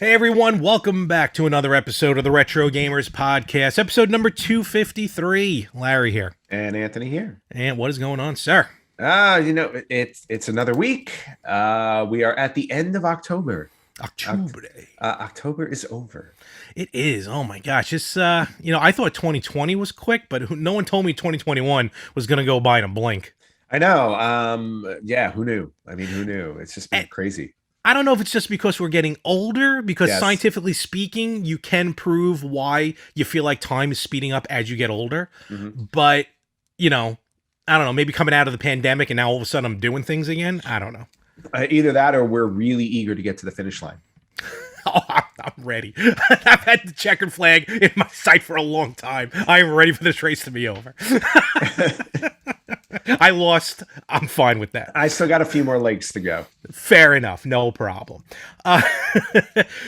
Hey everyone, welcome back to another episode of the Retro Gamers Podcast, episode number 253. Larry here. And Anthony here. And what is going on, sir? It's another week. We are at the end of October. October is over. It is. Oh my gosh. It's I thought 2020 was quick, but no one told me 2021 was going to go by in a blink. I know. Yeah, who knew? I mean, who knew? It's just been crazy. I don't know if it's just because we're getting older, because scientifically speaking, you can prove why you feel like time is speeding up as you get older. Mm-hmm. But, I don't know, maybe coming out of the pandemic and now all of a sudden I'm doing things again. I don't know. Either that or we're really eager to get to the finish line. Oh, I'm ready. I've had the checkered flag in my sight for a long time. I am ready for this race to be over. I lost. I'm fine with that. I still got a few more legs to go. Fair enough. No problem.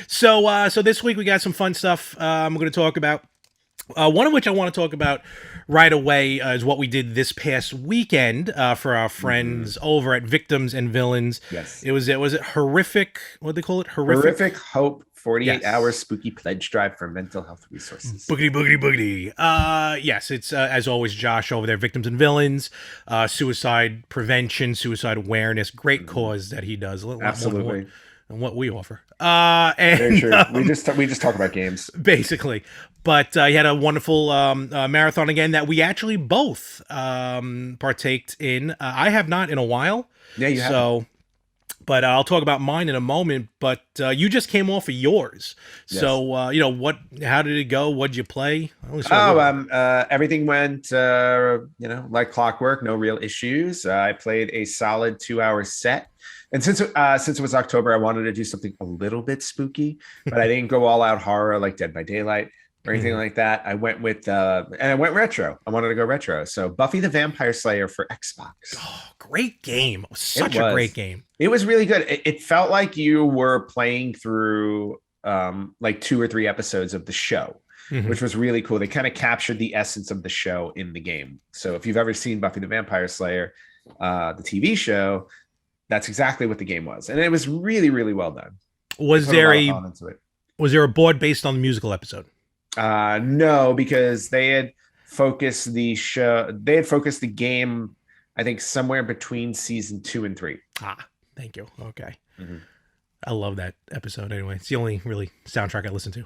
So this week we got some fun stuff I'm going to talk about. One of which I want to talk about right away is what we did this past weekend for our friends over at Victims and Villains. Yes. Was it horrific? What do they call it? Horrific Hope 48 hour spooky pledge drive for mental health resources. Boogity, boogity, boogity. Yes, it's, as always, Josh over there, Victims and Villains, suicide prevention, suicide awareness. Great cause that he does. Absolutely. And what we offer. Very true. We just talk about games. Basically. But he had a wonderful marathon again that we actually both partaked in. I have not in a while. Yeah, you have. But I'll talk about mine in a moment. But you just came off of yours. Yes. So, how did it go? What'd you play? Everything went, like clockwork, no real issues. I played a solid 2-hour set. And since it was October, I wanted to do something a little bit spooky, but I didn't go all out horror like Dead by Daylight or anything like that. I went with, and I went retro. I wanted to go retro. So Buffy the Vampire Slayer for Xbox. Oh, great game. Such a great game. It was really good. It felt like you were playing through like 2 or 3 episodes of the show, which was really cool. They kind of captured the essence of the show in the game. So if you've ever seen Buffy the Vampire Slayer, the TV show, that's exactly what the game was. And it was really, really well done. Was there a board based on the musical episode? No, because they had focused the game, I think, somewhere between season 2 and 3. Thank you. Okay. I love that episode anyway. It's the only really soundtrack I listen to.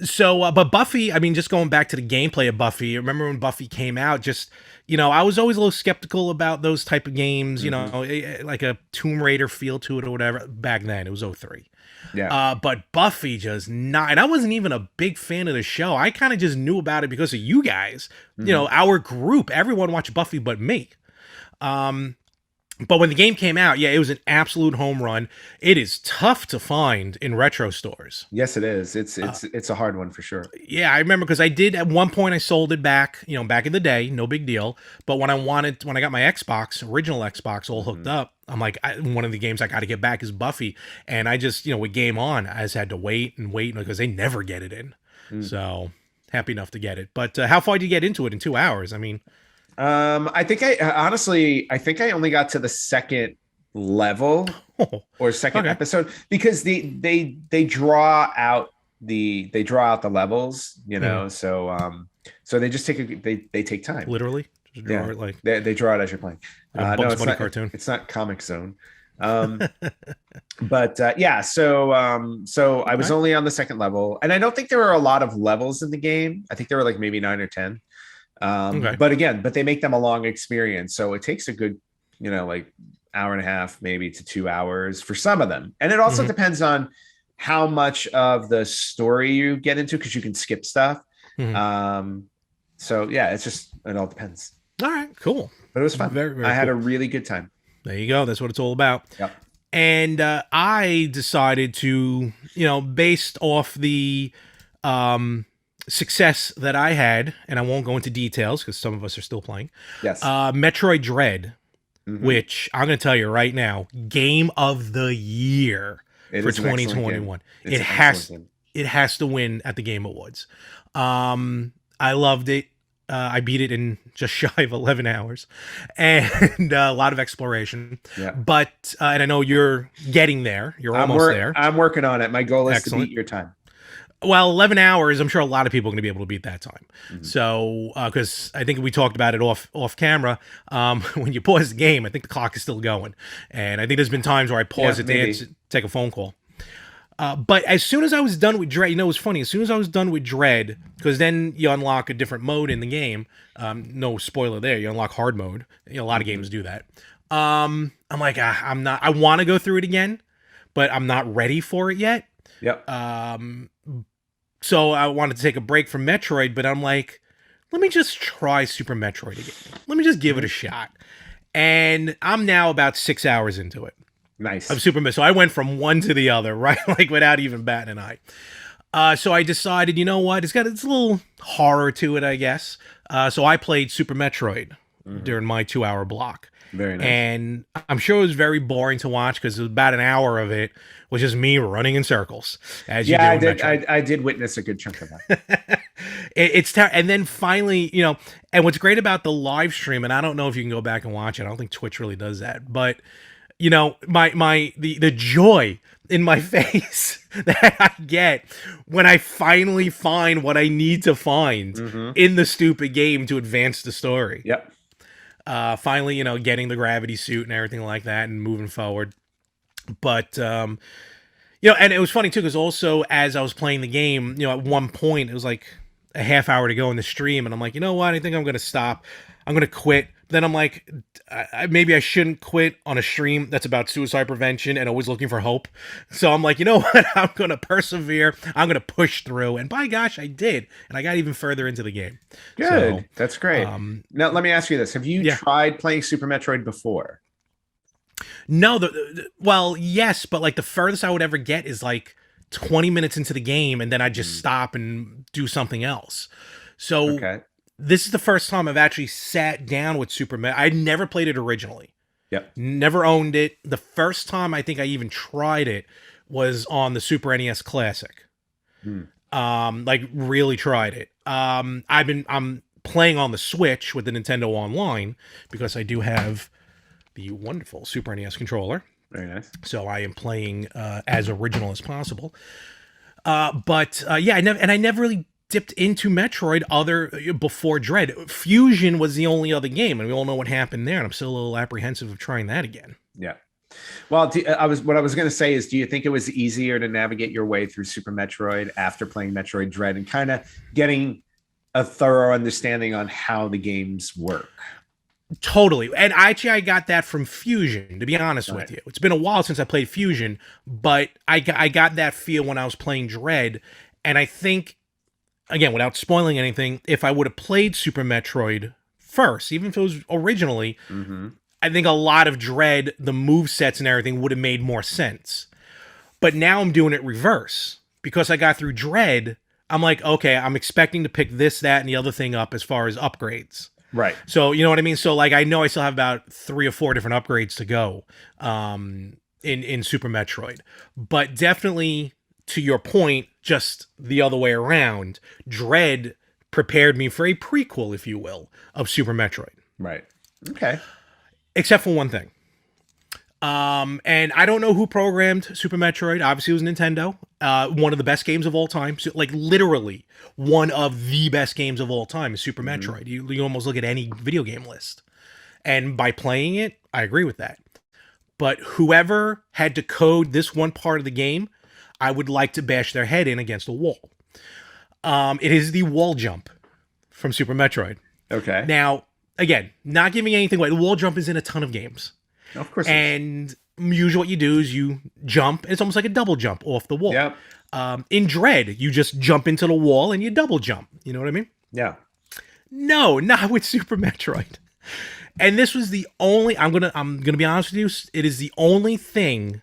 So, but Buffy, I mean, just going back to the gameplay of Buffy, remember when Buffy came out, I was always a little skeptical about those type of games, like a Tomb Raider feel to it or whatever. Back then, it was 03. Yeah. But Buffy and I wasn't even a big fan of the show. I kind of just knew about it because of you guys, our group. Everyone watched Buffy but me. But when the game came out, it was an absolute home run. It is tough to find in retro stores. Yes, it is. It's a hard one for sure. Yeah, I remember because I did at one point. I sold it back, back in the day, no big deal. But when I got my Xbox, original Xbox, all hooked up, I'm like, one of the games I got to get back is Buffy, and I just, with Game On, I just had to wait because they never get it in. So happy enough to get it. But how far did you get into it in 2 hours? I mean. I think I only got to the second level or second episode because they draw out the levels, so they just they take time. Literally, just draw it like they draw it as you're playing. No, it's not cartoon. It's not Comic Zone. But so I was only on the second level, and I don't think there were a lot of levels in the game. I think there were like maybe 9 or 10. But they make them a long experience, so it takes a good like hour and a half maybe to 2 hours for some of them, and it also depends on how much of the story you get into, because you can skip stuff. So it all depends. All right, cool. But it was fun. Very, very I had a really good time. There you go. That's what it's all about. Yep. And I decided to, based off the success that I had, and I won't go into details because some of us are still playing. Yes. Metroid Dread, which I'm going to tell you right now, game of the year for 2021. It has to win at the Game Awards. I loved it. I beat it in just shy of 11 hours, and a lot of exploration. Yeah. But and I know you're getting there. You're almost there. I'm working on it. My goal is Excellent. to beat your time. Well, 11 hours, I'm sure a lot of people are going to be able to beat that time. So, because I think we talked about it off camera, when you pause the game, I think the clock is still going. And I think there's been times where I pause it to take a phone call. But as soon as I was done with Dread, you know, it was funny. As soon as I was done with Dread, because then you unlock a different mode in the game. No spoiler there. You unlock hard mode. You know, a lot of games do that. I'm like, I want to go through it again, but I'm not ready for it yet. Yep. So I wanted to take a break from Metroid, but I'm like, let me just try Super Metroid again. Let me just give it a shot. And I'm now about 6 hours into it. Nice. Of Super Metroid. So I went from one to the other, right? Like without even batting an eye. So I decided, you know what? It's a little horror to it, I guess. So I played Super Metroid during my 2-hour block. Very nice. And I'm sure it was very boring to watch because about an hour of it was just me running in circles. As you do I did. I did witness a good chunk of that. And then finally, you know, and what's great about the live stream, and I don't know if you can go back and watch it. I don't think Twitch really does that, but you know, the joy in my face that I get when I finally find what I need to find in the stupid game to advance the story. Yep. Finally, you know, getting the gravity suit and everything like that and moving forward. But, you know, and it was funny too, because also as I was playing the game, you know, at one point it was like a half hour to go in the stream. And I'm like, you know what? I think I'm going to stop. I'm going to quit. Then I'm like, maybe I shouldn't quit on a stream that's about suicide prevention and always looking for hope. So I'm like, you know what? I'm going to persevere. I'm going to push through. And by gosh, I did. And I got even further into the game. Good. So, that's great. Now, let me ask you this. Have you tried playing Super Metroid before? No. Well, yes. But like the furthest I would ever get is like 20 minutes into the game. And then I just stop and do something else. So this is the first time I've actually sat down with Super Metroid. I'd never played it originally. Yep. Never owned it. The first time I think I even tried it was on the Super NES Classic. Like really tried it. I'm playing on the Switch with the Nintendo Online because I do have the wonderful Super NES controller. Very nice. So I am playing as original as possible. But yeah, I never really dipped into Metroid before Dread. Fusion was the only other game, and we all know what happened there. And I'm still a little apprehensive of trying that again. Yeah. Well, what I was going to say is, do you think it was easier to navigate your way through Super Metroid after playing Metroid Dread and kind of getting a thorough understanding on how the games work? Totally. And actually, I got that from Fusion, to be honest with you. It's been a while since I played Fusion, but I got that feel when I was playing Dread. And I think, again, without spoiling anything, if I would have played Super Metroid first, even if it was originally, I think a lot of Dread, the movesets and everything would have made more sense. But now I'm doing it reverse. Because I got through Dread, I'm like, okay, I'm expecting to pick this, that, and the other thing up as far as upgrades. Right. So, you know what I mean? So, like, I know I still have about 3 or 4 different upgrades to go in Super Metroid. But definitely, to your point, just the other way around, Dread prepared me for a prequel, if you will, of Super Metroid. Right. Okay. Except for one thing. And I don't know who programmed Super Metroid. Obviously, it was Nintendo. One of the best games of all time. So, like, literally, one of the best games of all time is Super Metroid. You almost look at any video game list. And by playing it, I agree with that. But whoever had to code this one part of the game, I would like to bash their head in against a wall. It is the wall jump from Super Metroid. Okay. Now, again, not giving anything away. The wall jump is in a ton of games. Of course. And usually what you do is you jump. And it's almost like a double jump off the wall. Yep. In Dread, you just jump into the wall and you double jump. You know what I mean? Yeah. No, not with Super Metroid. And this was the only, I'm gonna be honest with you, it is the only thing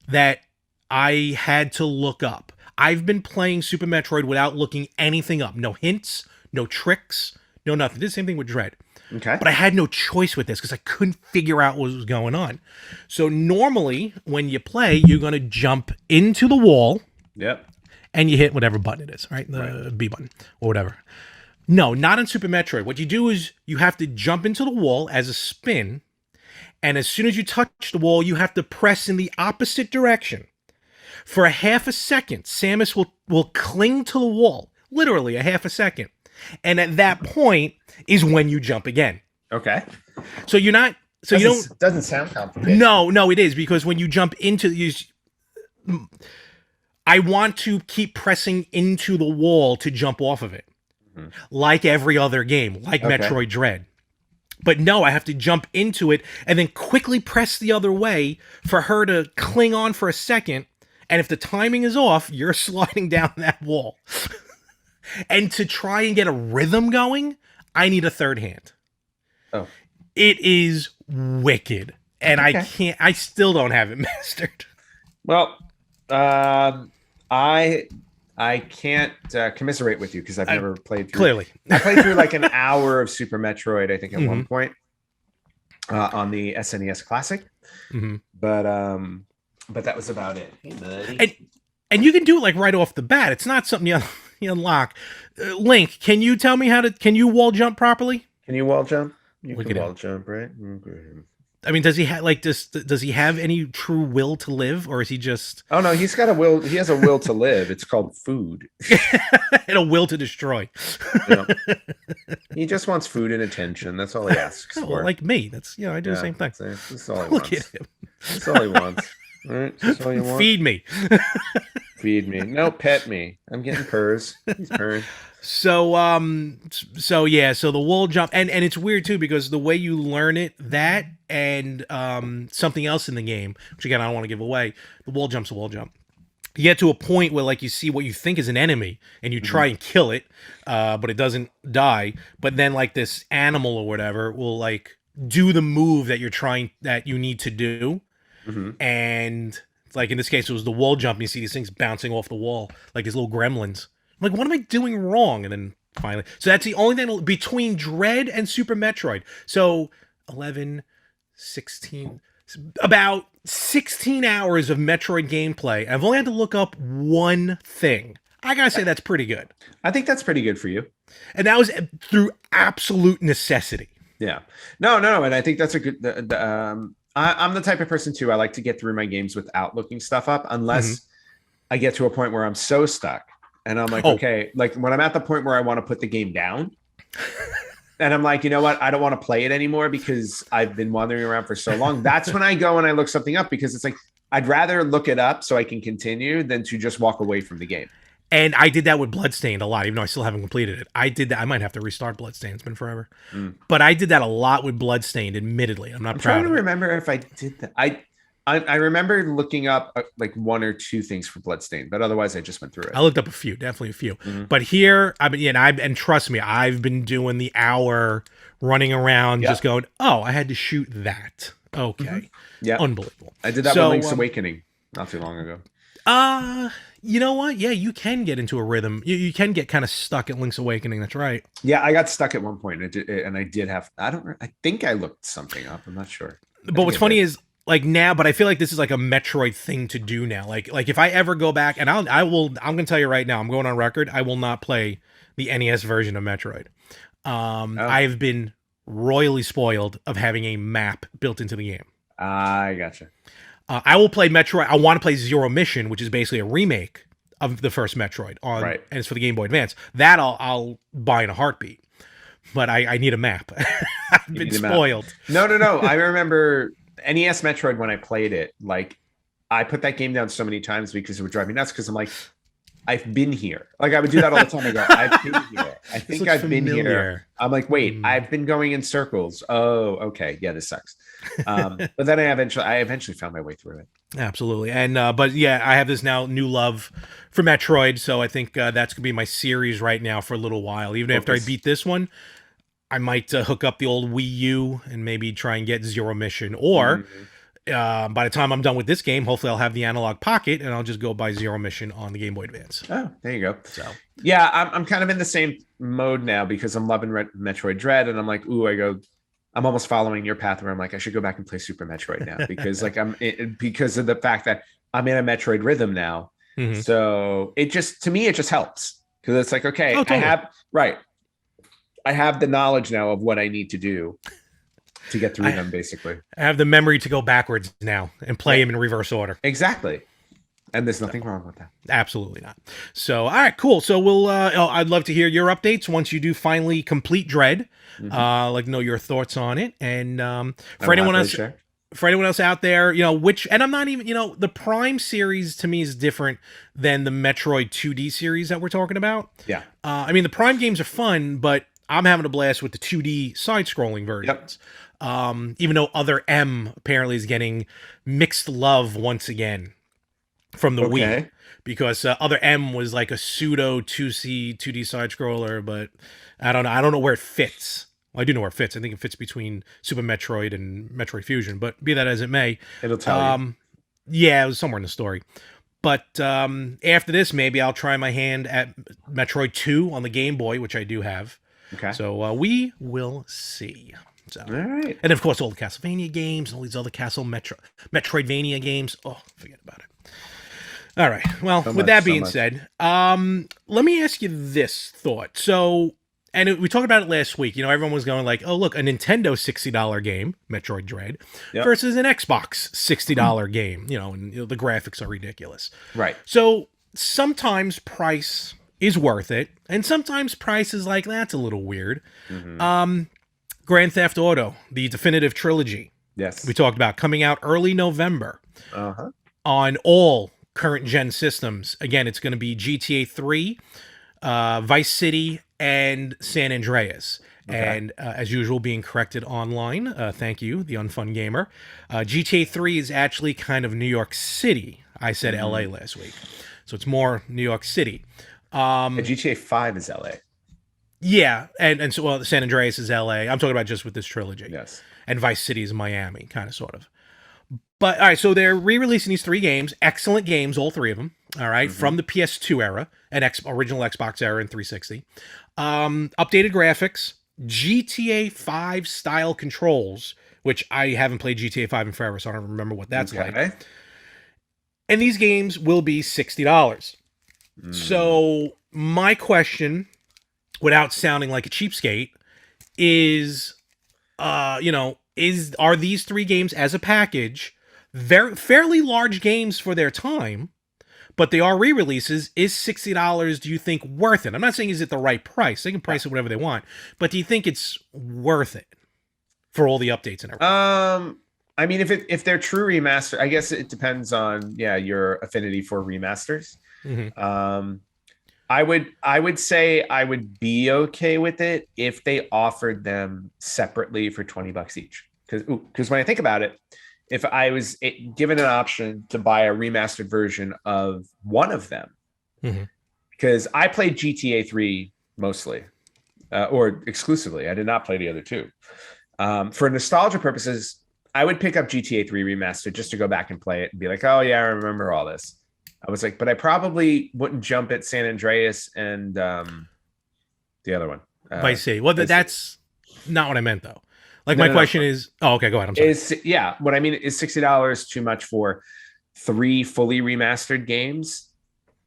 that I had to look up. I've been playing Super Metroid without looking anything up. No hints, no tricks, no nothing. Did the same thing with Dread. Okay. But I had no choice with this because I couldn't figure out what was going on. So normally when you play, you're going to jump into the wall. Yep. And you hit whatever button it is, right? The B button or whatever. No, not in Super Metroid. What you do is you have to jump into the wall as a spin, and as soon as you touch the wall, you have to press in the opposite direction. For a half a second, Samus will cling to the wall, literally a half a second. And at that point is when you jump again. Okay. So you're not, so you don't. Doesn't sound complicated. No, it is, because when you jump into I want to keep pressing into the wall to jump off of it. Like every other game, like Metroid Dread. But no, I have to jump into it and then quickly press the other way for her to cling on for a second. And if the timing is off, you're sliding down that wall. And to try and get a rhythm going, I need a third hand. Oh. It is wicked. And I still don't have it mastered. Well, I can't commiserate with you because I've never played through. Clearly. I played through like an hour of Super Metroid, I think, at one point on the SNES Classic. But that was about it. Hey, buddy. And you can do it like right off the bat. It's not something you unlock. Link, can you tell me can you wall jump properly? Can you wall jump? You can wall jump, right? Okay. I mean, does he have does he have any true will to live, or is he just? Oh no, he's got a will. He has a will to live. It's called food. And a will to destroy. He just wants food and attention. That's all he asks for. Like me. That's I do the same thing. That's all he Look wants. at him. That's all he wants. All right, that's all you want. Feed me. Feed me. No, pet me. I'm getting purrs. He's purring. So the wall jump, and it's weird too, because the way you learn it, that and something else in the game, which again I don't want to give away, the wall jump's a wall jump. You get to a point where like you see what you think is an enemy and you try and kill it, but it doesn't die. But then like this animal or whatever will like do the move that you need to do. And like in this case, it was the wall jump. And you see these things bouncing off the wall, like these little gremlins. I'm like, what am I doing wrong? And then finally, so that's the only thing between Dread and Super Metroid. So 11, 16, about 16 hours of Metroid gameplay. I've only had to look up one thing. I gotta say that's pretty good. I think that's pretty good for you. And that was through absolute necessity. Yeah. No. And I think that's a good... I'm the type of person too. I like to get through my games without looking stuff up, unless I get to a point where I'm so stuck and I'm like, okay, like when I'm at the point where I want to put the game down and I'm like, you know what? I don't want to play it anymore because I've been wandering around for so long. That's when I go and I look something up, because it's like, I'd rather look it up so I can continue than to just walk away from the game. And I did that with Bloodstained a lot, even though I still haven't completed it. I did that. I might have to restart Bloodstained. It's been forever. But I did that a lot with Bloodstained, admittedly. I'm proud trying of to remember if I did that. I remember looking up like one or two things for Bloodstained, but otherwise I just went through it. I looked up a few, definitely a few. But here, and trust me, I've been doing the hour running around just going, oh, I had to shoot that. Okay. Yeah. Unbelievable. I did that with Link's Awakening not too long ago. You know what? Yeah, you can get into a rhythm. You can get kind of stuck at Link's Awakening. That's right. Yeah, I got stuck at one point, and I did have. I think I looked something up. I'm not sure. But what's funny is like now, but I feel like this is like a Metroid thing to do now. Like if I ever go back, and I'm gonna tell you right now, I'm going on record, I will not play the NES version of Metroid. I've been royally spoiled of having a map built into the game. I gotcha. I will play Metroid. I want to play Zero Mission, which is basically a remake of the first Metroid and it's for the Game Boy Advance. That I'll buy in a heartbeat. But I need a map. I've been spoiled. No. I remember NES Metroid when I played it. Like, I put that game down so many times because it would drive me nuts. Because I'm like, I've been here. Like, I would do that all the time. I go, I've been here. I think I've been here. I'm like, wait, I've been going in circles. Oh, okay. Yeah, this sucks. But then I eventually found my way through it. Absolutely. And but yeah, I have this now new love for Metroid, so I think that's gonna be my series right now for a little while. Even after I beat this one, I might hook up the old Wii U and maybe try and get Zero Mission, or by the time I'm done with this game, hopefully I'll have the Analog Pocket and I'll just go buy Zero Mission on the Game Boy Advance. Oh, there you go. So yeah, I'm kind of in the same mode now because I'm loving Metroid Dread, and I'm like, I'm almost following your path where I'm like, I should go back and play Super Metroid now because because of the fact that I'm in a Metroid rhythm now. So to me, it just helps because it's like, okay, totally. I have the knowledge now of what I need to do to get through them, basically. I have the memory to go backwards now and play them in reverse order. Exactly. And there's nothing wrong with that. Absolutely not. So, all right, cool. So we'll, I'd love to hear your updates once you do finally complete Dread. Like to know your thoughts on it. And for anyone else out there, and I'm not even, the Prime series to me is different than the Metroid 2D series that we're talking about. Yeah. I mean, the Prime games are fun, but I'm having a blast with the 2D side-scrolling versions. Yep. Even though Other M apparently is getting mixed love once again from the Wii, because Other M was like a pseudo 2D side-scroller, but I don't know where it fits. Well, I do know where it fits. I think it fits between Super Metroid and Metroid Fusion, but be that as it may. It'll tell you. Yeah, it was somewhere in the story. But after this, maybe I'll try my hand at Metroid 2 on the Game Boy, which I do have. Okay. So we will see. So, all right. And of course, all the Castlevania games and all these other Metroidvania games. Oh, forget about it. All right. Well, with that being said, let me ask you this thought. So, we talked about it last week. Everyone was going like, oh, look, a Nintendo $60 game, Metroid Dread, versus an Xbox $60 game, and the graphics are ridiculous. Right. So sometimes price is worth it, and sometimes price is like, that's a little weird. Grand Theft Auto, the definitive trilogy. Yes. We talked about coming out early November on all current gen systems. Again, it's going to be GTA 3, Vice City, and San Andreas. And as usual, being corrected online. Thank you, the unfun gamer. GTA 3 is actually kind of New York City. I said LA last week. So it's more New York City. GTA 5 is LA. Yeah, and so San Andreas is LA. I'm talking about just with this trilogy. Yes. And Vice City is Miami, kind of, sort of. But, all right, so they're re-releasing these 3 games. Excellent games, all 3 of them. All right, from the PS2 era and original Xbox era and 360. Updated graphics, GTA 5 style controls, which I haven't played GTA 5 in forever, so I don't remember what that's like. And these games will be $60. So my question, without sounding like a cheapskate, is, are these 3 games as a package fairly large games for their time, but they are re-releases? Is $60, do you think, worth it? I'm not saying is it the right price. They can price it whatever they want, but do you think it's worth it for all the updates and everything? I mean, if they're true remaster, I guess it depends on your affinity for remasters. I would say I would be okay with it if they offered them separately for $20 each. Because when I think about it, if I was given an option to buy a remastered version of one of them, because I played GTA 3 mostly, or exclusively, I did not play the other 2. For nostalgia purposes, I would pick up GTA 3 remastered just to go back and play it and be like, oh yeah, I remember all this. I was like, but I probably wouldn't jump at San Andreas and the other one. Vice City. Well, that's not what I meant, though. Like, my question is... Oh, okay, go ahead. I'm sorry. What I mean is $60 too much for 3 fully remastered games?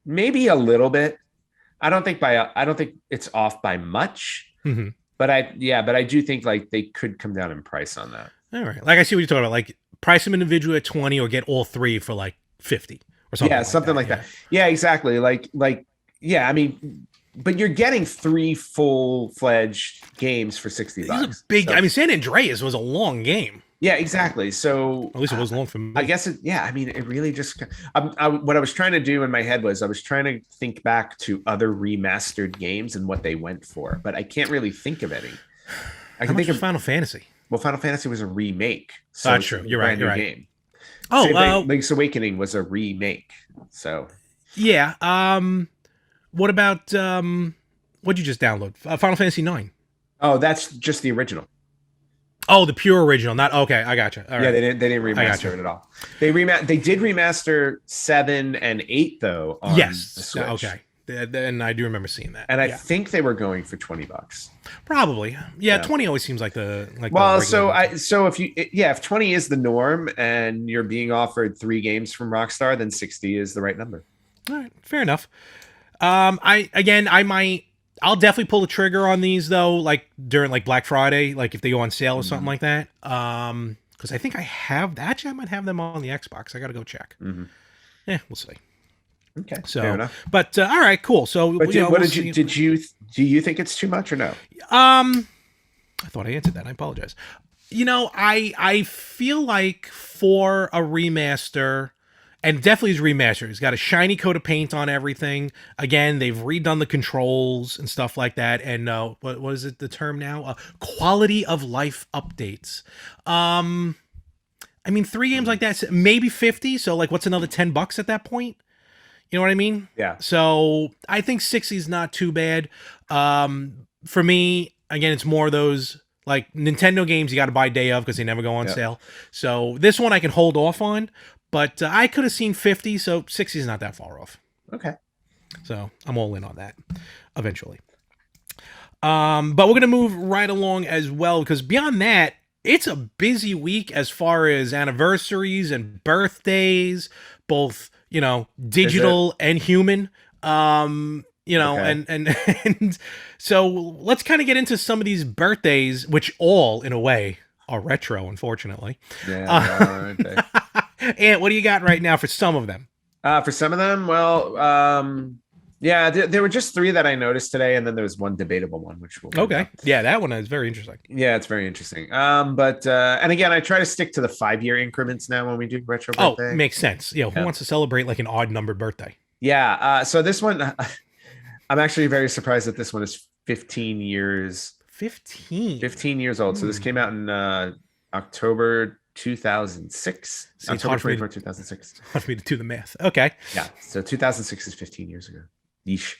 Maybe a little bit. I don't think it's off by much. But I do think like they could come down in price on that. All right. Like, I see what you're talking about. Like, price them individually at 20 or get all 3 for like 50 or something. Yeah, something like that. Yeah, exactly. Like, I mean, but you're getting 3 full-fledged games for $60. These are big. So, I mean, San Andreas was a long game. Yeah, exactly. So at least it was long for me. I guess I mean, it really just. What I was trying to do in my head was I was trying to think back to other remastered games and what they went for, but I can't really think of any. I can think of Final Fantasy. Well, Final Fantasy was a remake. So true. You're right. Game. Oh, Link's Awakening was a remake. So yeah. What about what'd you just download? Final Fantasy 9. Oh, that's just the original. Oh, the pure original. Not okay. I gotcha. All right. Yeah, they didn't remaster it at all. They did remaster 7 and 8 though. On the Switch. Okay. And I do remember seeing that. And I think they were going for $20. Probably. Yeah, 20 always seems like the Well, if 20 is the norm and you're being offered 3 games from Rockstar, then 60 is the right number. All right, fair enough. I I'll definitely pull the trigger on these though, like during like Black Friday, like if they go on sale or something like that. Because I think I have actually I might have them on the Xbox. I got to go check. Yeah, we'll see. Okay, so fair enough. But all right, cool. So but do you think it's too much or no? I thought I answered that. I apologize. I feel like for a remaster, and definitely is remastered, it's got a shiny coat of paint on everything. Again, they've redone the controls and stuff like that. And what is it, the term now? Quality of life updates. I mean, 3 games like that, maybe 50. So like, what's another $10 at that point? You know what I mean? Yeah. So I think 60 is not too bad. For me, again, it's more of those like Nintendo games you got to buy day of because they never go on sale. So this one I can hold off on, but I could have seen 50, so 60 is not that far off. Okay. So I'm all in on that eventually. But we're going to move right along as well because beyond that, it's a busy week as far as anniversaries and birthdays, both digital and human. Okay. and so let's kind of get into some of these birthdays, which all in a way are retro, unfortunately. Yeah, aren't they? And what do you got right now for some of them? For some of them, well, yeah, there were just 3 that I noticed today, and then there was one debatable one, which we'll yeah, that one is very interesting. Yeah, it's very interesting. But and again, I try to stick to the 5-year increments now when we do retro birthday. Oh, makes sense. Who wants to celebrate like an odd numbered birthday? Yeah. So this one, I'm actually very surprised that this one is 15 years. 15 years old. So this came out in October 2006. See, October 24, 2006. It's hard for me to do the math. Okay. Yeah. So 2006 is 15 years ago. Yeesh.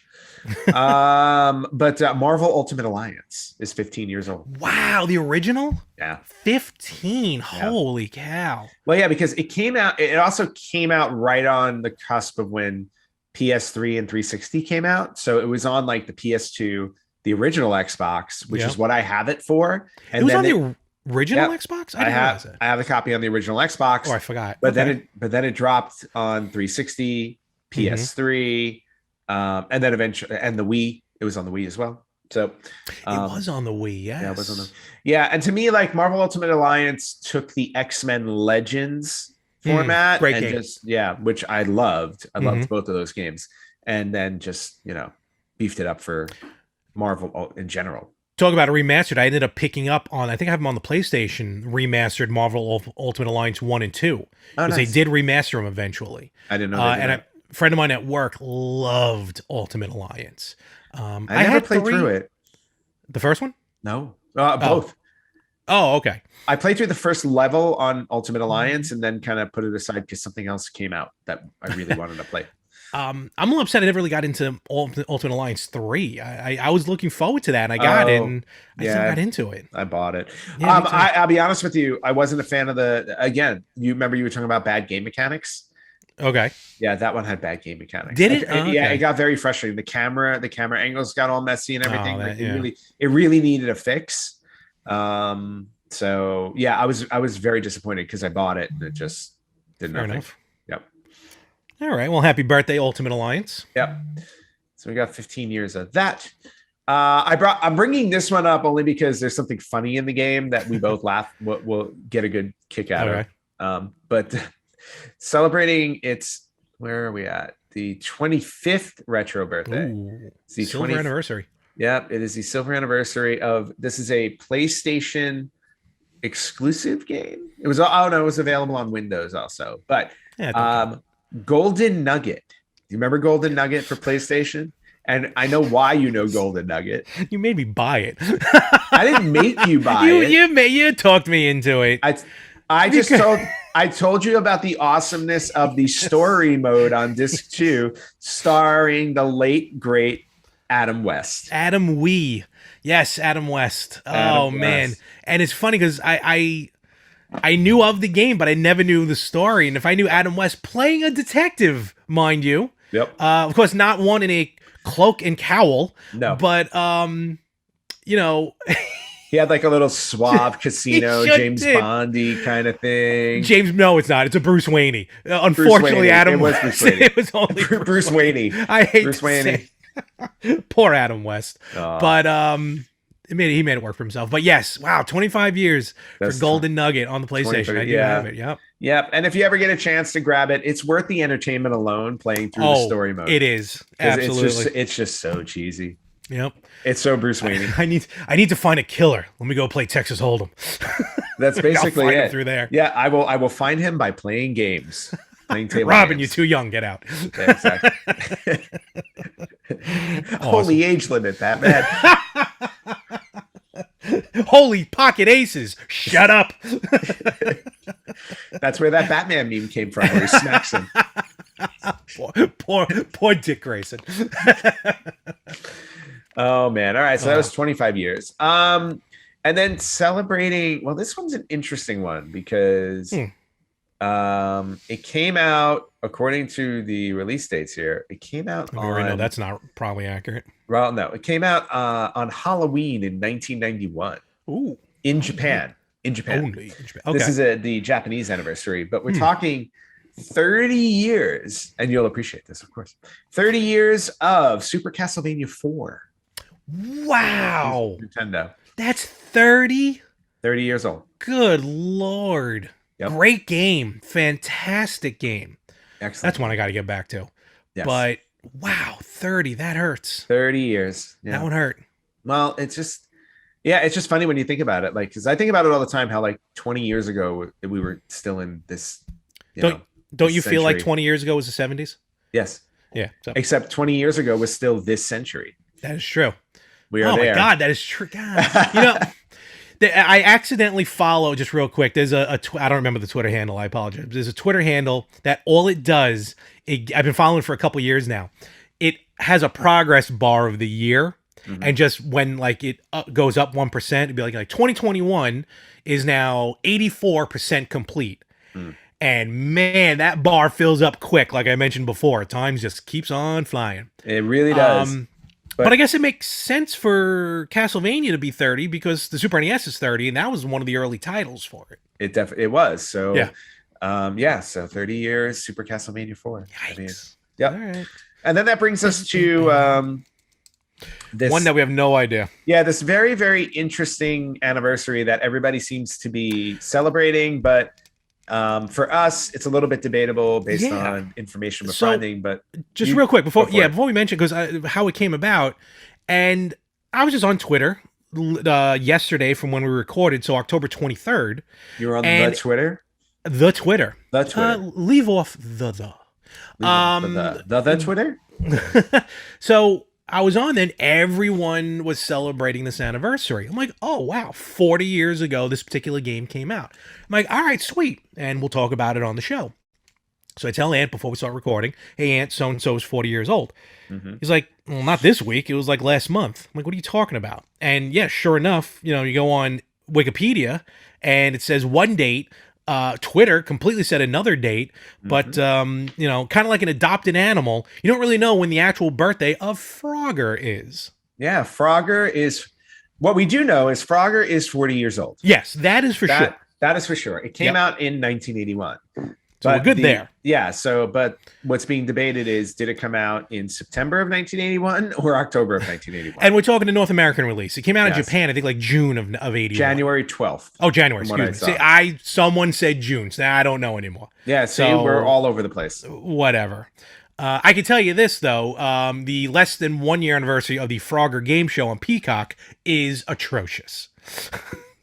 But Marvel Ultimate Alliance is 15 years old. Wow, the original? Yeah. 15. Holy cow. Well, yeah, because it also came out right on the cusp of when PS3 and 360 came out. So it was on like the PS2, the original Xbox, which is what I have it for. And it was on the original Xbox? I have a copy on the original Xbox. Oh, I forgot. But then it dropped on 360, PS3, and then eventually, and the Wii. It was on the Wii as well. So it was on the Wii, yes. Yeah, it was on the. Yeah, and to me, like Marvel Ultimate Alliance took the X-Men Legends format great and game. which I loved. I loved both of those games, and then just beefed it up for Marvel in general. Talk about a remastered. I ended up picking up on, I think I have them on the PlayStation, remastered Marvel Ultimate Alliance 1 and 2. Because they did remaster them eventually. I didn't know that. And a friend of mine at work loved Ultimate Alliance. I never played through it. The first one? No. Both. Oh, okay. I played through the first level on Ultimate Alliance and then kind of put it aside because something else came out that I really wanted to play. I'm a little upset I never really got into Ultimate Alliance 3. I was looking forward to that, and I got it, and I still got into it. I bought it. Yeah, I'll be honest with you. I wasn't a fan of you remember you were talking about bad game mechanics? Okay. Yeah, that one had bad game mechanics. Did it? Yeah, it got very frustrating. The camera angles got all messy and everything. It really needed a fix. So yeah, I was very disappointed because I bought it and it just did nothing. Fair enough. Yep. All right. Well, happy birthday, Ultimate Alliance. Yep. So we got 15 years of that. I'm bringing this one up only because there's something funny in the game that we both laugh. We'll get a good kick out of. But celebrating where are we at? The 25th retro birthday. Ooh, it's the silver anniversary. Yep, it is the silver anniversary of. This is a PlayStation exclusive game. It was available on Windows also, but Golden Nugget. Do you remember Golden Nugget for PlayStation? And I know why you know Golden Nugget. You made me buy it. I didn't make you buy it. You talked me into it. I told you about the awesomeness of the story mode on disc 2, starring the late great Adam West. Adam Wee. Yes, Adam West. Man. And it's funny because I knew of the game, but I never knew the story. And if I knew Adam West playing a detective, mind you. Yep. Of course, not one in a cloak and cowl. No. But, he had like a little suave casino, James Bondy kind of thing. No, it's not. It's a Bruce Wayne. Unfortunately, Adam was Bruce Wayne. It was only Bruce Wayne. I hate Bruce Wayne. Poor Adam West. Oh. But he made it work for himself. But yes, wow, 25 years for Golden Nugget on the PlayStation. I do have it. Yep. Yep. And if you ever get a chance to grab it, it's worth the entertainment alone playing through the story mode. It is. Absolutely. It's just so cheesy. Yep. It's so Bruce Wayne. I need to find a killer. Let me go play Texas Hold'em. That's basically I'll find it. him through there. Yeah, I will find him by playing games. Playing table Robin, games. you're too young. Get out. Yeah, exactly. Holy age limit, Batman. Holy pocket aces. Shut up. That's where that Batman meme came from, where he smacks him. Poor Dick Grayson. Oh man. All right. So that was 25 years. And then celebrating, well, this one's an interesting one because it came out, according to the release dates here, it came out on... No, that's not probably accurate. Well, no, it came out on Halloween in 1991. Ooh. In Japan. In Japan. Only in Japan. Okay. This is the Japanese anniversary, but we're talking 30 years, and you'll appreciate this, of course. 30 years of Super Castlevania 4. Wow. Nintendo. That's 30? 30 years old. Good Lord. Yep. Great game. Fantastic game. Excellent. That's one I got to get back to. Yes. But wow, 30. That hurts. 30 years. Yeah. That one hurt. Well, it's just funny when you think about it. Like, because I think about it all the time, how like 20 years ago we were still in this. Don't you feel like 20 years ago was the 70s? Yes. Yeah. So. Except 20 years ago was still this century. That is true. We are there. Oh my God, that is true. God. I accidentally follow, just real quick, there's I don't remember the Twitter handle, I apologize. There's a Twitter handle that all it does, I've been following for a couple years now. It has a progress bar of the year, and just when like it goes up 1%, it'd be like 2021 is now 84% complete. And man, that bar fills up quick, like I mentioned before. Time just keeps on flying. It really does. But I guess it makes sense for Castlevania to be 30 because the Super NES is 30, and that was one of the early titles for it. It was. So yeah. So 30 years, Super Castlevania 4. Yikes. Yep. All right. And then that brings us to this one that we have no idea. Yeah, this very, very interesting anniversary that everybody seems to be celebrating, but for us, it's a little bit debatable based on information we're finding. But just real quick before we mention, because how it came about, and I was just on Twitter yesterday from when we recorded, so October 23rd. You were on the Twitter. The Twitter. Leave off the. The Twitter. So I was on then, everyone was celebrating this anniversary. I'm like, oh, wow, 40 years ago, this particular game came out. I'm like, all right, sweet. And we'll talk about it on the show. So I tell Ant before we start recording, hey, Ant, so-and-so is 40 years old. He's like, well, not this week. It was like last month. I'm like, what are you talking about? And yeah, sure enough, you go on Wikipedia and it says one date. Twitter completely said another date, but kind of like an adopted animal, you don't really know when the actual birthday of Frogger is. Yeah, Frogger is. What we do know is Frogger is 40 years old. Yes, that is for sure. That is for sure. It came out in 1981. So we're good there. Yeah. So, but what's being debated is, did it come out in September of 1981 or October of 1981? And we're talking to North American release. It came out in Japan, I think, like June of 81. January 12th. Oh, January. Excuse me. See, someone said June. So I don't know anymore. Yeah. So we're all over the place. Whatever. I can tell you this though: the less than 1 year anniversary of the Frogger game show on Peacock is atrocious.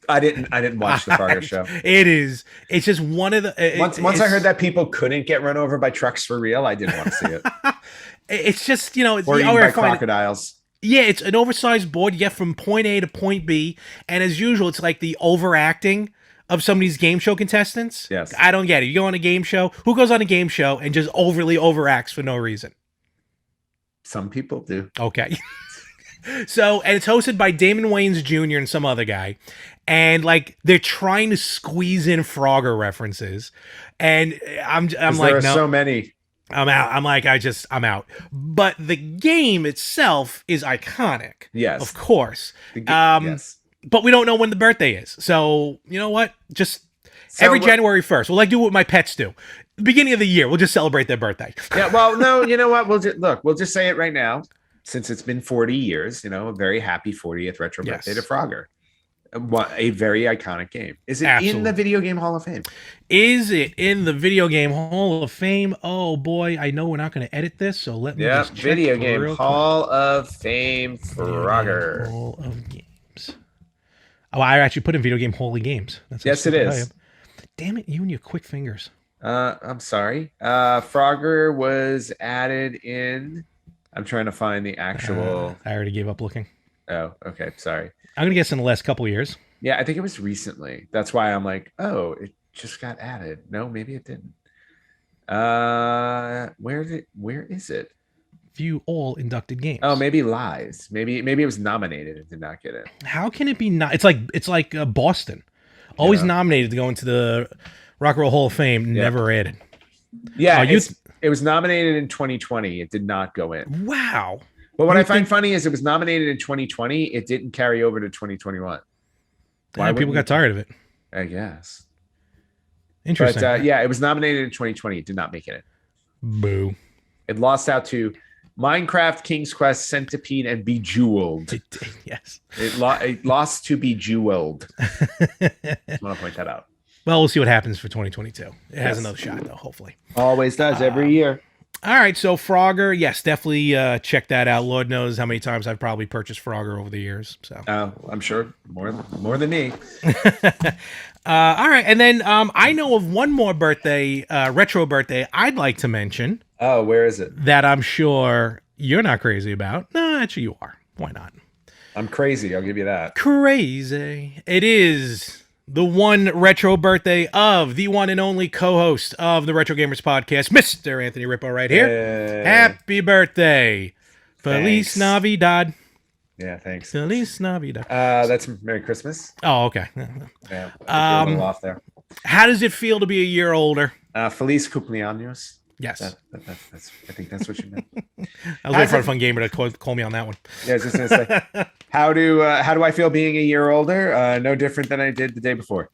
I didn't watch the Frogger show. It's just one of the once I heard that people couldn't get run over by trucks for real, I didn't want to see it. It's just, it's or eaten by crocodiles. Yeah, it's an oversized board you get from point A to point B, and as usual, it's like the overacting of some of these game show contestants. Yes. I don't get it. You go on a game show, who goes on a game show and just overly overacts for no reason? Some people do. Okay. So, and it's hosted by Damon Wayans Jr. and some other guy. And like, they're trying to squeeze in Frogger references. And I'm like, there are so many. I'm out. I'm out. But the game itself is iconic. Yes. Of course. Yes. But we don't know when the birthday is. So, you know what? Just every January 1st, we'll do what my pets do. Beginning of the year, we'll just celebrate their birthday. Yeah, well, no, you know what? We'll just say it right now. since it's been 40 years, a very happy 40th retro birthday to Frogger. A very iconic game. Is it in the Video Game Hall of Fame? Is it in the Video Game Hall of Fame? Oh boy, I know we're not going to edit this, so let me just check. Video Game Hall of Fame, Frogger. Hall of Games. Oh, I actually put in Video Game Hall of Games. Yes, it is. Damn it, you and your quick fingers. I'm sorry. Frogger was added in. I'm trying to find the actual. I already gave up looking. Oh, okay. Sorry. I'm gonna guess in the last couple of years. Yeah, I think it was recently. That's why I'm like, oh, it just got added. No, maybe it didn't. Where is it? View all inducted games. Oh, maybe Lies. Maybe it was nominated and did not get it. How can it be not? It's like Boston, always nominated to go into the Rock and Roll Hall of Fame, never added. Yeah, it was nominated in 2020. It did not go in. Wow. But what I find funny is it was nominated in 2020. It didn't carry over to 2021. Why people got tired of it? I guess. Interesting. But it was nominated in 2020. It did not make it in. Boo. It lost out to Minecraft, King's Quest, Centipede, and Bejeweled. Yes. It lost to Bejeweled. I want to point that out. Well, we'll see what happens for 2022. It has another shot, though, hopefully. Always does, every year. All right, so Frogger, yes, definitely check that out. Lord knows how many times I've probably purchased Frogger over the years. So I'm sure more than me. All right, and then I know of one more birthday, retro birthday I'd like to mention. Oh, where is it? That I'm sure you're not crazy about. No, actually you are. Why not? I'm crazy, I'll give you that. Crazy. It is the one retro birthday of the one and only co-host of the Retro Gamers podcast, Mr. Anthony Rippo right here. Hey. Happy birthday. Feliz Navidad. Yeah, thanks. Feliz Navidad. That's Merry Christmas. Oh, okay. Yeah, a little off there. How does it feel to be a year older? Feliz cumpleaños. Yes. That's, I think that's what you meant. I was waiting for a fun gamer to call me on that one. Yeah, I was just going to say, how do I feel being a year older? No different than I did the day before.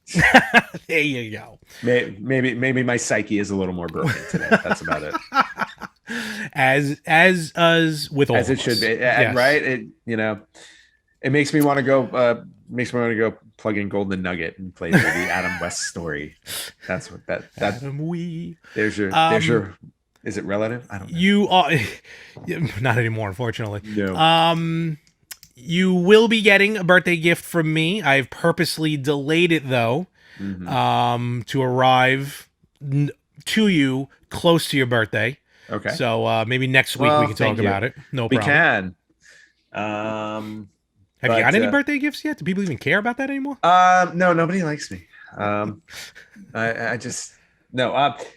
There you go. Maybe my psyche is a little more broken today. That's about it. As with all as it should be, yes. Right? It makes me want to go. Plug in Golden Nugget and play the Adam West story. That's what that. Adam Wee. There's your. Is it relative? I don't know. You are not anymore, unfortunately. No. You will be getting a birthday gift from me. I've purposely delayed it though, to arrive to you close to your birthday. Okay. So maybe next week we can talk about it. No problem. We can. Have you got any birthday gifts yet? Do people even care about that anymore? No, nobody likes me. I just no.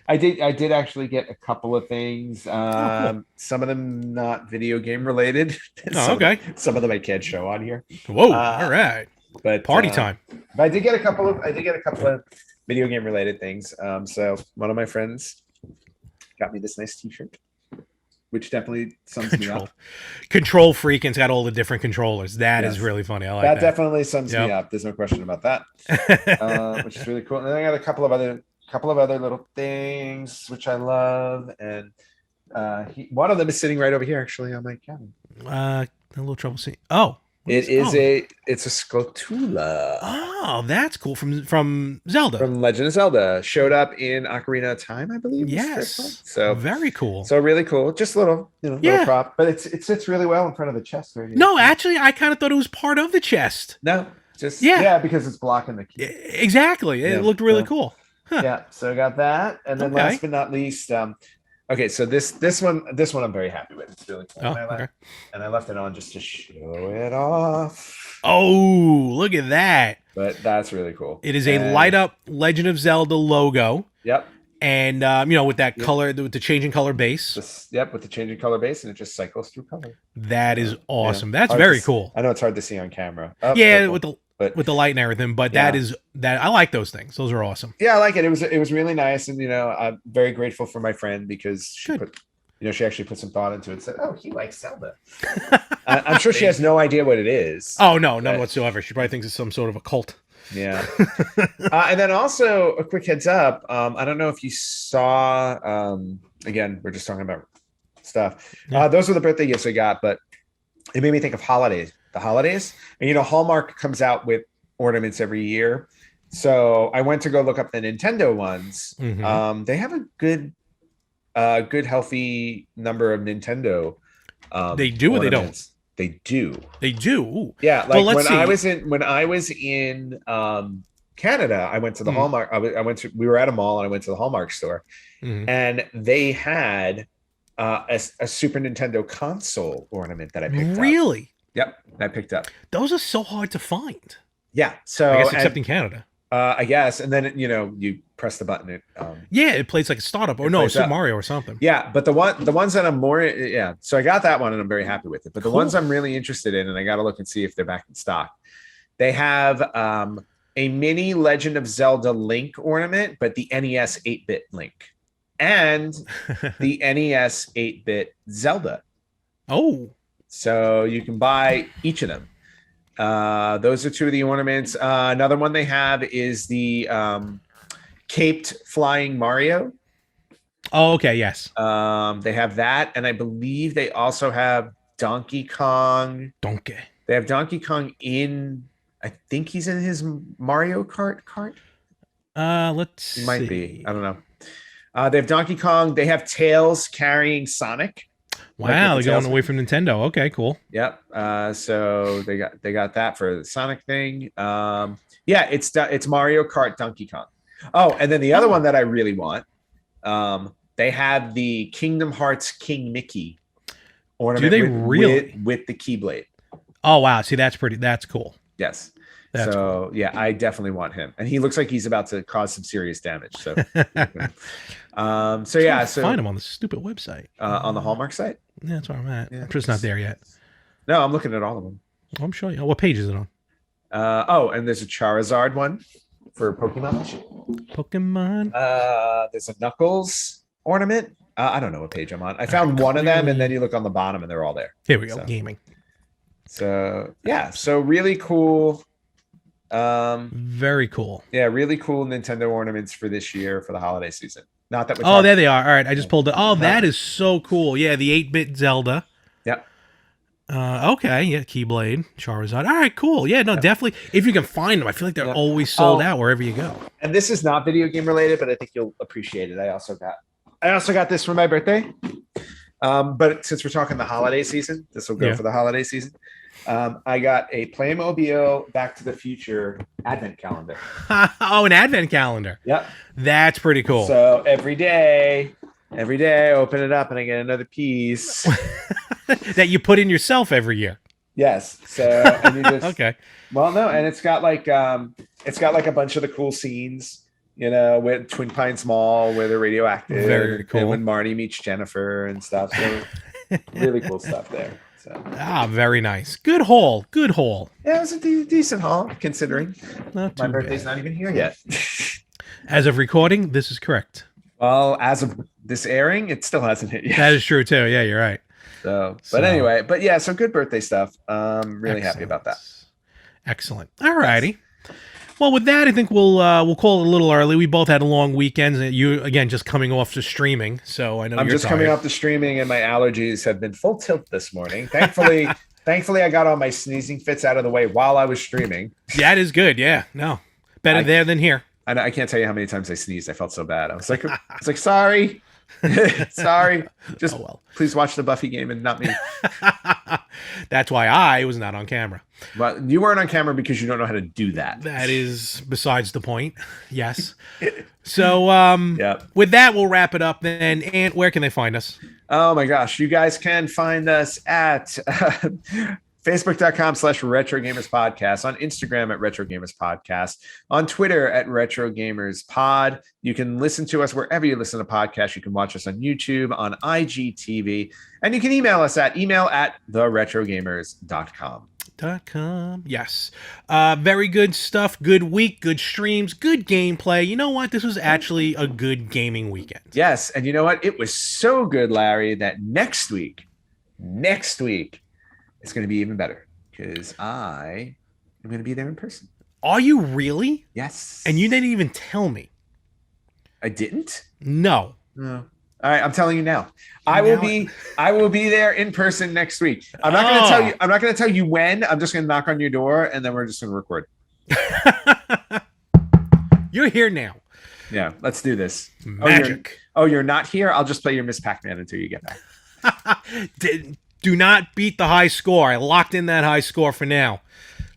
I did actually get a couple of things. Cool. Some of them not video game related. Okay. Some of them I can't show on here. Whoa! All right. But party time. But I did get a couple of video game related things. So one of my friends got me this nice T-shirt, which definitely sums me up. Control Freak and's got all the different controllers. That is really funny. I like that. That definitely sums me up. There's no question about that. Which is really cool. And then I got a couple of other little things which I love, and one of them is sitting right over here. Actually, on my cabin. A little trouble seeing. Oh. It's a Scotula. Oh, that's cool. From Zelda. From Legend of Zelda. Showed up in Ocarina of Time, I believe. Yes. So very cool. So really cool. Just a little, little prop. But it sits really well in front of the chest. Right here. No, actually, I kind of thought it was part of the chest. No, just because it's blocking the key. Exactly. It looked really cool. Huh. Yeah. So I got that, and then last but not least, okay, so this one I'm very happy with. It's really cool. And I left it on just to show it off. Oh, look at that. But that's really cool. It is a light up Legend of Zelda logo. Yep. And with that color, with the changing color base. With the changing color base, and it just cycles through color. That is awesome. That's very cool. I know it's hard to see on camera. With the light and everything, but that I like those things. Those are awesome. Yeah, I like it. It was really nice, and I'm very grateful for my friend because she she actually put some thought into it. Said, "Oh, he likes Zelda." I'm sure she has no idea what it is. Oh no, none whatsoever. She probably thinks it's some sort of a cult. Yeah. And then also a quick heads up. I don't know if you saw. Again, we're just talking about stuff. Those were the birthday gifts I got, but it made me think of holidays. The holidays, and Hallmark comes out with ornaments every year. So I went to go look up the Nintendo ones. They have a good healthy number of Nintendo. They do or they don't? They do. They do. Ooh. Yeah, like well, when I was in Canada, I went to the Hallmark. We were at a mall and I went to the Hallmark store, and they had a Super Nintendo console ornament that I picked up. Really? Yep, I picked up. Those are so hard to find. Yeah, so I guess except in Canada. I guess, and then you press the button. It plays like a startup, or no, Super Mario or something. Yeah, but the ones that I'm more so I got that one and I'm very happy with it. But the ones I'm really interested in, and I got to look and see if they're back in stock. They have a mini Legend of Zelda Link ornament, but the NES 8-bit Link, and the NES 8-bit Zelda. Oh, so you can buy each of them. Those are two of the ornaments. Another one they have is the caped flying Mario. Oh, okay, yes. They have that, and I believe they also have Donkey Kong. They have Donkey Kong in. I think he's in his Mario Kart cart. Let's see. Might be. I don't know. They have Donkey Kong. They have Tails carrying Sonic. Wow, they're going away from Nintendo. Okay, cool. Yep. So they got that for the Sonic thing. It's Mario Kart Donkey Kong. Oh, and then the other one that I really want, they have the Kingdom Hearts King Mickey ornament. Do they really with the Keyblade? Oh wow! See, that's cool. Yes. That's cool. Yeah, I definitely want him, and he looks like he's about to cause some serious damage. So, find him on the stupid website on the Hallmark site. Yeah, that's where I'm at. Yeah, I'm just not there yet. No, I'm looking at all of them. I'm showing you. What page is it on? And there's a Charizard one for Pokemon. There's a Knuckles ornament. I don't know what page I'm on. I found one of them, and then you look on the bottom, and they're all there. Here we go. Gaming. So yeah, so really cool. Very cool. Yeah, really cool Nintendo ornaments for this year for the holiday season. Not that. Oh, there they are. All right, I just pulled it. Oh, that is so cool. Yeah, the 8-bit Zelda. Yep. Okay. Yeah, Keyblade, Charizard. All right, cool. Yeah, no, definitely. If you can find them, I feel like they're always sold out wherever you go. And this is not video game related, but I think you'll appreciate it. I also got this for my birthday. But since we're talking the holiday season, this will go for the holiday season. I got a Playmobil Back to the Future advent calendar. Oh, an advent calendar. Yep. That's pretty cool. So every day I open it up and I get another piece. That you put in yourself every year. Yes. So and you just, okay. Well, no, and it's got like a bunch of the cool scenes, with Twin Pines Mall where they're radioactive. Very cool. And when Marty meets Jennifer and stuff. So really cool stuff there. So. Very nice. Good haul. Yeah, it was a decent haul considering my birthday's not even here yet. As of recording, this is correct. Well, as of this airing, it still hasn't hit yet. That is true too. Yeah, you're right. But anyway, so good birthday stuff. Really happy about that. Excellent. All righty. Well, with that, I think we'll call it a little early. We both had a long weekend. You again just coming off to streaming, so I know I'm you're just tired. coming off the streaming, and my allergies have been full tilt this morning. Thankfully, I got all my sneezing fits out of the way while I was streaming. Yeah, it is good. Yeah, no, better there than here. I can't tell you how many times I sneezed. I felt so bad. I was like, sorry. Sorry. Just please watch the Buffy game and not me. That's why I was not on camera. But you weren't on camera because you don't know how to do that. That is besides the point. Yes. So with that, we'll wrap it up then. Ant, where can they find us? Oh my gosh. You guys can find us at Facebook.com/RetroGamersPodcast, on Instagram at RetroGamersPodcast, on Twitter at RetroGamersPod. You can listen to us wherever you listen to podcasts. You can watch us on YouTube, on IGTV, and you can email us at email@theretrogamers.com. Yes. Very good stuff. Good week, good streams, good gameplay. You know what? This was actually a good gaming weekend. Yes. And you know what? It was so good, Larry, that next week, it's going to be even better because I am going to be there in person. Are you really? Yes. And you didn't even tell me. I didn't? No. All right, I'm telling you now. I will be there in person next week. I'm not going to tell you. I'm not going to tell you when. I'm just going to knock on your door, and then we're just going to record. You're here now. Yeah, let's do this. Magic. You're not here? I'll just play your Miss Pac-Man until you get back. Do not beat the high score. I locked in that high score for now.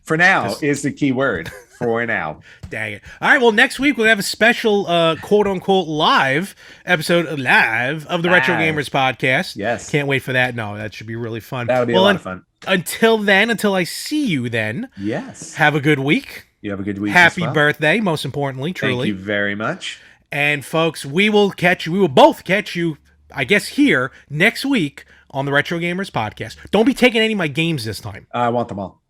For now is the key word. For now. Dang it. All right, well, next week we'll have a special quote-unquote live episode of the Retro Gamers podcast. Yes. Can't wait for that. No, that should be really fun. That'll be a lot of fun. Until I see you then. Yes. Have a good week. You have a good week. Happy birthday, most importantly, truly. Thank you very much. And folks, we will both catch you, I guess, here next week on the Retro Gamers podcast. Don't be taking any of my games this time. I want them all.